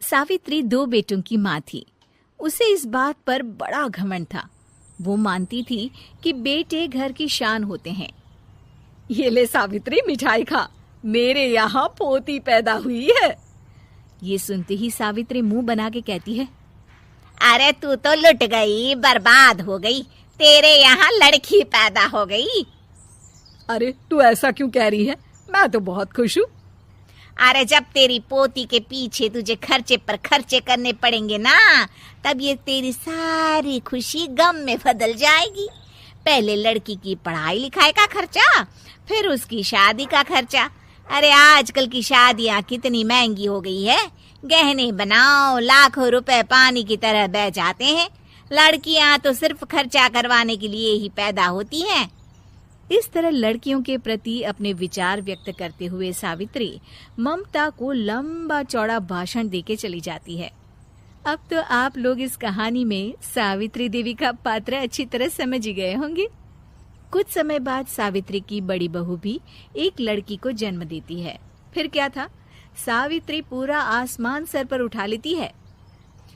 सावित्री 2 बेटों की माँ थी। उसे इस बात पर बड़ा घमंड था। वो मानती थी कि बेटे घर की शान होते हैं। ये ले सावित्री, मिठाई खा, मेरे यहाँ पोती पैदा हुई है। ये सुनते ही सावित्री मुंह बना के कहती है, अरे तू तो लुट गई, बर्बाद हो गई, तेरे यहाँ लड़की पैदा हो गई। अरे तू ऐसा क्यों कह रही है? मैं तो बहुत खुश हूँ। अरे जब तेरी पोती के पीछे तुझे खर्चे पर खर्चे करने पड़ेंगे ना, तब ये तेरी सारी खुशी गम में बदल जाएगी। पहले लड़की की पढ़ाई लिखाई का खर्चा, फिर उसकी शादी का खर्चा। अरे आजकल की शादियाँ कितनी महंगी हो गई है। गहने बनाओ, लाखों रुपए पानी की तरह बह जाते हैं। लड़कियाँ तो सिर्फ खर्चा करवाने के लिए ही पैदा होती हैं। इस तरह लड़कियों के प्रति अपने विचार व्यक्त करते हुए सावित्री ममता को लंबा चौड़ा भाषण देके चली जाती है। अब तो आप लोग इस कहानी में सावित्री देवी का पात्र अच्छी तरह समझ ही गए होंगे। कुछ समय बाद सावित्री की बड़ी बहू भी एक लड़की को जन्म देती है। फिर क्या था, सावित्री पूरा आसमान सर पर उठा लेती है।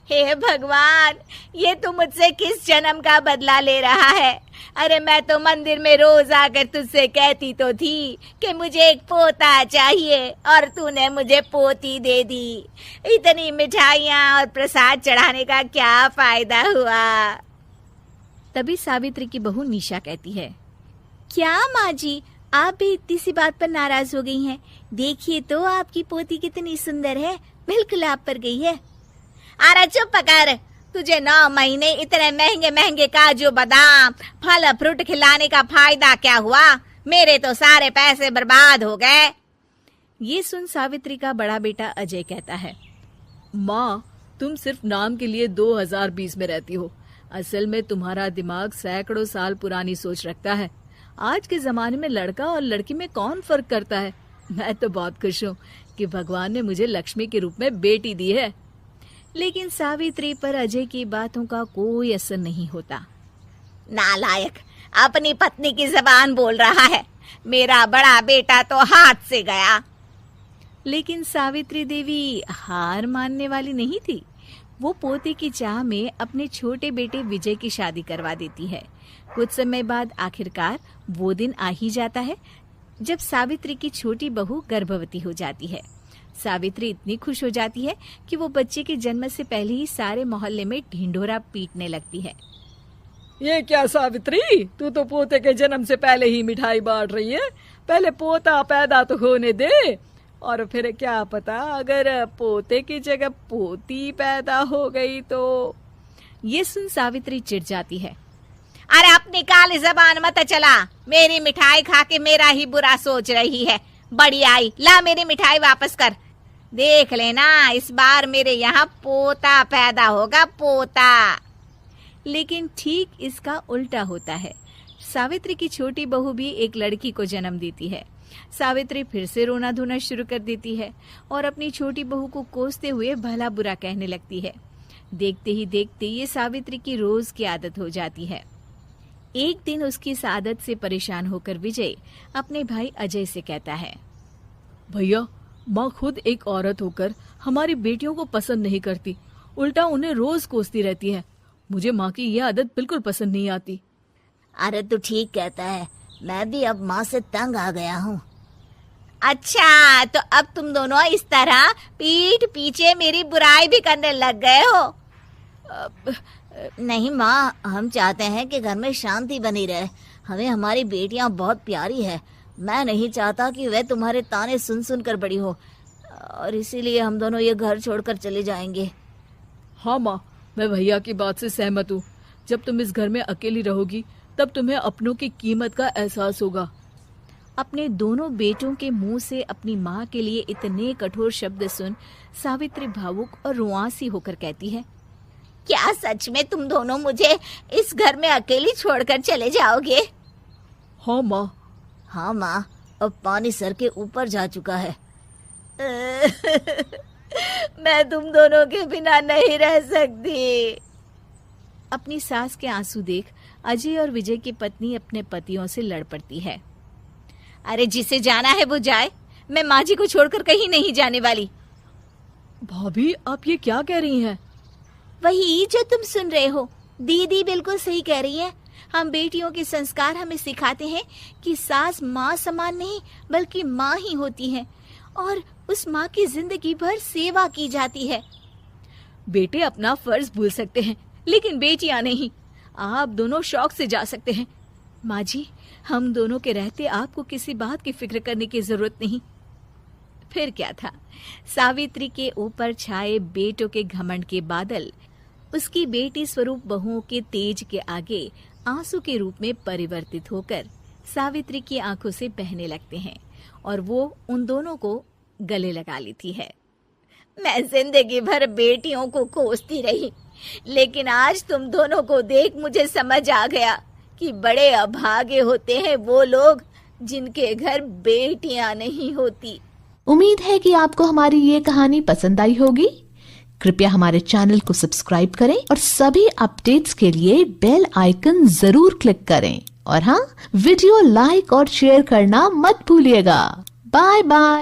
हे भगवान, ये तू मुझसे किस जन्म का बदला ले रहा है? अरे मैं तो मंदिर में रोज आकर तुझसे कहती तो थी कि मुझे एक पोता चाहिए, और तूने मुझे पोती दे दी। इतनी मिठाइयाँ और प्रसाद चढ़ाने का क्या फायदा हुआ? तभी सावित्री की बहू निशा कहती है, क्या माँ जी, आप भी इतनी सी बात पर नाराज हो गई हैं? देखिए तो आपकी पोती कितनी सुंदर है, बिल्कुल आप पर गई है। अरे चुप कर, तुझे 9 महीने इतने महंगे महंगे काजू बादाम फल फ्रूट खिलाने का फायदा क्या हुआ? मेरे तो सारे पैसे बर्बाद हो गए। ये सुन सावित्री का बड़ा बेटा अजय कहता है, माँ, तुम सिर्फ नाम के लिए 2020 में रहती हो। असल में तुम्हारा दिमाग सैकड़ों साल पुरानी सोच रखता है। आज के जमाने में लड़का और लड़की में कौन फर्क करता है? मैं तो बहुत खुश हूँ कि भगवान ने मुझे लक्ष्मी के रूप में बेटी दी है। लेकिन सावित्री पर अजय की बातों का कोई असर नहीं होता। नालायक, अपनी पत्नी की जबान बोल रहा है। मेरा बड़ा बेटा तो हाथ से गया। लेकिन सावित्री देवी हार मानने वाली नहीं थी। वो पोते की चाह में अपने छोटे बेटे विजय की शादी करवा देती है। कुछ समय बाद आखिरकार वो दिन आ ही जाता है जब सावित्री की छोटी बहू गर्भवती हो जाती है। सावित्री इतनी खुश हो जाती है कि वो बच्चे के जन्म से पहले ही सारे मोहल्ले में ढिंढोरा पीटने लगती है। ये क्या सावित्री, तू तो पोते के जन्म से पहले ही मिठाई बांट रही है। पहले पोता पैदा तो होने दे, और फिर क्या पता अगर पोते की जगह पोती पैदा हो गई तो। ये सुन सावित्री चिढ़ जाती है। अरे अपनी काली जबान मत चला, मेरी मिठाई खा के मेरा ही बुरा सोच रही है। बड़ी आई, ला मेरी मिठाई वापस कर। देख लेना, इस बार मेरे यहाँ पोता पैदा होगा, पोता। लेकिन ठीक इसका उल्टा होता है। सावित्री की छोटी बहू भी एक लड़की को जन्म देती है। सावित्री फिर से रोना धोना शुरू कर देती है और अपनी छोटी बहू को कोसते हुए भला बुरा कहने लगती है। देखते ही देखते ये सावित्री की रोज की आदत हो जाती है। एक दिन उसकी इस आदत से परेशान होकर विजय अपने भाई अजय से कहता है, भैया, माँ खुद एक औरत होकर हमारी बेटियों को पसंद नहीं करती, उल्टा उन्हें रोज कोसती रहती है। मुझे माँ की यह आदत बिल्कुल पसंद नहीं आती। अरे तू ठीक कहता है, मैं भी अब माँ से तंग आ गया हूँ। अच्छा, तो अब तुम दोनों इस तरह पीठ पीछे मेरी बुराई भी करने लग गए हो? नहीं माँ, हम चाहते हैं कि घर में शांति बनी रहे। हमें हमारी बेटियाँ बहुत प्यारी है। मैं नहीं चाहता कि वह तुम्हारे ताने सुन सुन कर बड़ी हो, और इसीलिए हम दोनों ये घर छोड़कर चले जाएंगे। हाँ माँ, मैं भैया की बात से सहमत हूँ। जब तुम इस घर में अकेली रहोगी तब तुम्हें अपनों की कीमत का एहसास होगा। अपने दोनों बेटों के मुंह से अपनी माँ के लिए इतने कठोर शब्द सुन सावित्री भावुक और रुआंसी होकर कहती है, क्या सच में तुम दोनों मुझे इस घर में अकेली छोड़कर चले जाओगे? हाँ माँ। हाँ माँ, अब पानी सर के ऊपर जा चुका है। मैं तुम दोनों के बिना नहीं रह सकती। अपनी सास के आंसू देख अजय और विजय की पत्नी अपने पतियों से लड़ पड़ती है। अरे जिसे जाना है वो जाए, मैं माँ जी को छोड़कर कहीं नहीं जाने वाली। भाभी, आप ये क्या कह रही हैं? वही जो तुम सुन रहे हो, दीदी बिल्कुल सही कह रही है। हम बेटियों के संस्कार हमें सिखाते हैं कि सास माँ समान नहीं बल्कि माँ ही होती है और उस माँ की जिंदगी भर सेवा की जाती है। बेटे अपना फर्ज भूल सकते हैं, लेकिन बेटियां नहीं। आप दोनों शौक से जा सकते हैं। माँ जी, हम दोनों के रहते आपको किसी बात की फिक्र करने की जरूरत नहीं। फिर क्या था, सावित्री के ऊपर छाए बेटों के घमंड के बादल उसकी बेटी स्वरूप बहुओं के तेज के आगे आंसू के रूप में परिवर्तित होकर सावित्री की आंखों से बहने लगते हैं और वो उन दोनों को गले लगा लेती है। मैं जिंदगी भर बेटियों को कोसती रही, लेकिन आज तुम दोनों को देख मुझे समझ आ गया कि बड़े अभागे होते हैं वो लोग जिनके घर बेटियां नहीं होती। उम्मीद है कि आपको हमारी ये कहानी पसंद आई होगी। कृपया हमारे चैनल को सब्सक्राइब करें और सभी अपडेट्स के लिए बेल आइकन जरूर क्लिक करें। और हाँ, वीडियो लाइक और शेयर करना मत भूलिएगा। Bye bye.